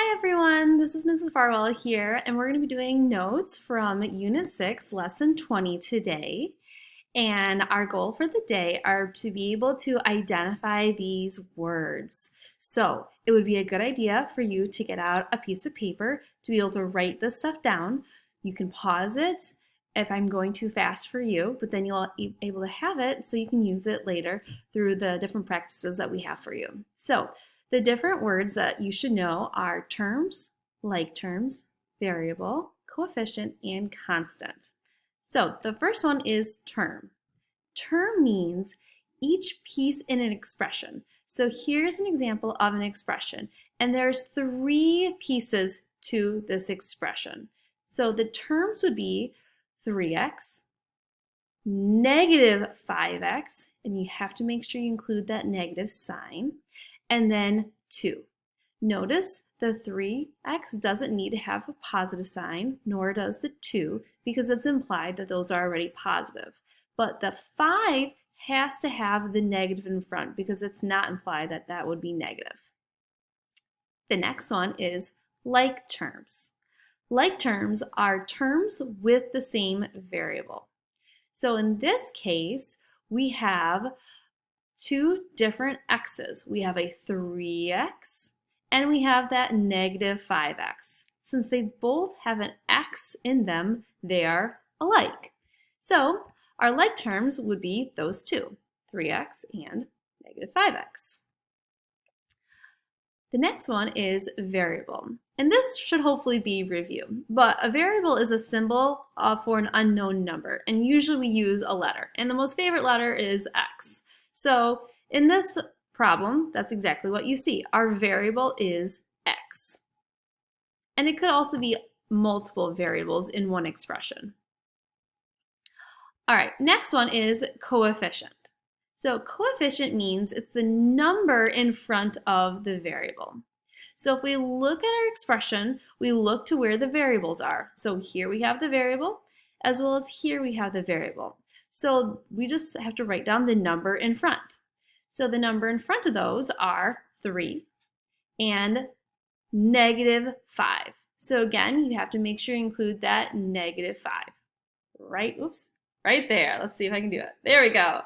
Hi everyone, this is Mrs. Farwell here, and we're going to be doing notes from Unit 6, Lesson 20 today. And our goal for the day are to be able to identify these words. So it would be a good idea for you to get out a piece of paper to be able to write this stuff down. You can pause it if I'm going too fast for you, but then you'll be able to have it so you can use it later through the different practices that we have for you. So the different words that you should know are terms, like terms, variable, coefficient, and constant. So the first one is term. Term means each piece in an expression. So here's an example of an expression, and there's three pieces to this expression. So the terms would be 3x, negative 5x, and you have to make sure you include that negative sign, and then 2. Notice the 3x doesn't need to have a positive sign, nor does the 2, because it's implied that those are already positive. But the 5 has to have the negative in front because it's not implied that that would be negative. The next one is like terms. Like terms are terms with the same variable. So in this case, we have two different x's. We have a 3x and we have that negative 5x. Since they both have an x in them, they are alike. So our like terms would be those two, 3x and negative 5x. The next one is variable. And this should hopefully be review. But a variable is a symbol for an unknown number. And usually we use a letter. And the most favorite letter is x. So in this problem, that's exactly what you see. Our variable is x. And it could also be multiple variables in one expression. All right, next one is coefficient. So coefficient means it's the number in front of the variable. So if we look at our expression, we look to where the variables are. So here we have the variable, as well as here we have the variable. So we just have to write down the number in front. So the number in front of those are 3 and negative 5. So again, you have to make sure you include that negative 5. Right there. Let's see if I can do it. There we go.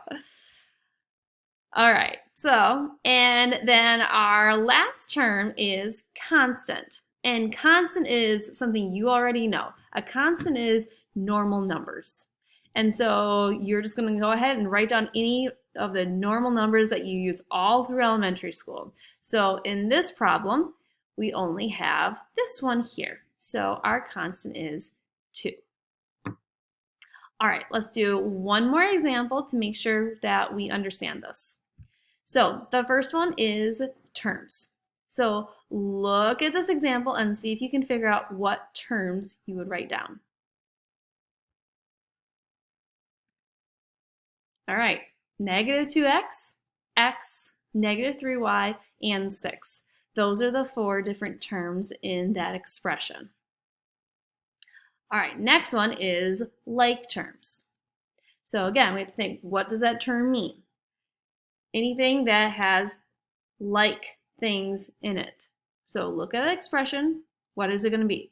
All right, so, and then our last term is constant. And constant is something you already know. A constant is normal numbers. And so you're just going to go ahead and write down any of the normal numbers that you use all through elementary school. So in this problem, we only have this one here. So our constant is 2. All right, let's do one more example to make sure that we understand this. So the first one is terms. So look at this example and see if you can figure out what terms you would write down. All right, negative 2x, x, negative 3y, and 6. Those are the 4 different terms in that expression. All right, next one is like terms. So again, we have to think, what does that term mean? Anything that has like things in it. So look at the expression. What is it going to be?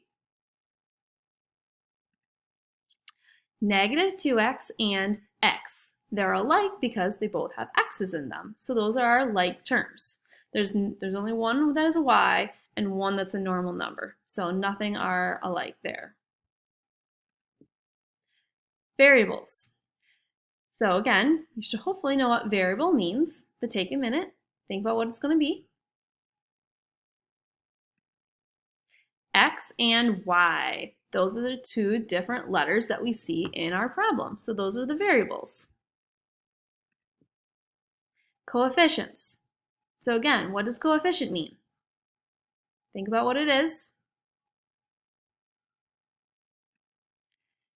Negative 2x and x. They're alike because they both have x's in them. So those are our like terms. There's only one that is a y and one that's a normal number. So nothing are alike there. Variables. So again, you should hopefully know what variable means, but take a minute, think about what it's going to be. X and Y. Those are the two different letters that we see in our problem. So those are the variables. Coefficients. So again, what does coefficient mean? Think about what it is.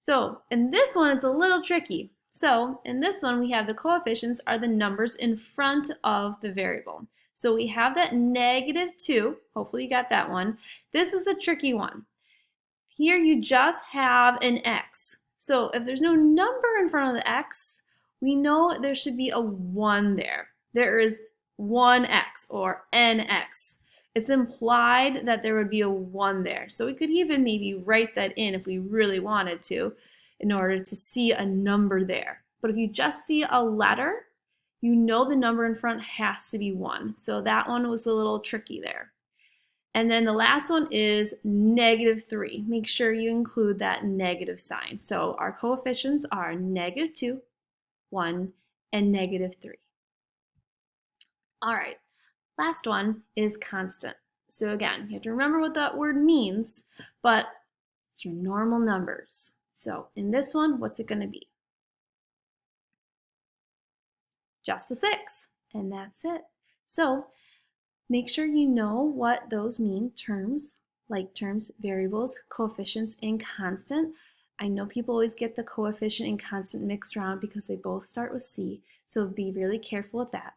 So in this one, it's a little tricky. So in this one, we have the coefficients are the numbers in front of the variable. So we have that negative 2. Hopefully you got that one. This is the tricky one. Here you just have an x. So if there's no number in front of the x, we know there should be a 1 there. There is 1x or nx. it's implied that there would be a 1 there. So we could even maybe write that in if we really wanted to in order to see a number there. But if you just see a letter, you know the number in front has to be 1. So that one was a little tricky there. And then the last one is -3. Make sure you include that negative sign. So our coefficients are -2, 1, and -3. All right, last one is constant. So again, you have to remember what that word means, but it's your normal numbers. So in this one, what's it going to be? Just a 6, and that's it. So make sure you know what those mean, terms, like terms, variables, coefficients, and constant. I know people always get the coefficient and constant mixed around because they both start with C, so be really careful with that.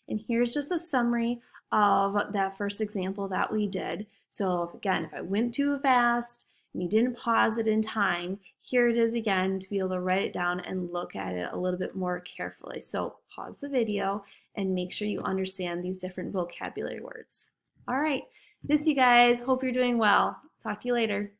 And here's just a summary of that first example that we did. So again, if I went too fast and you didn't pause it in time, here it is again to be able to write it down and look at it a little bit more carefully. So pause the video and make sure you understand these different vocabulary words. All right, miss you guys. Hope you're doing well. Talk to you later.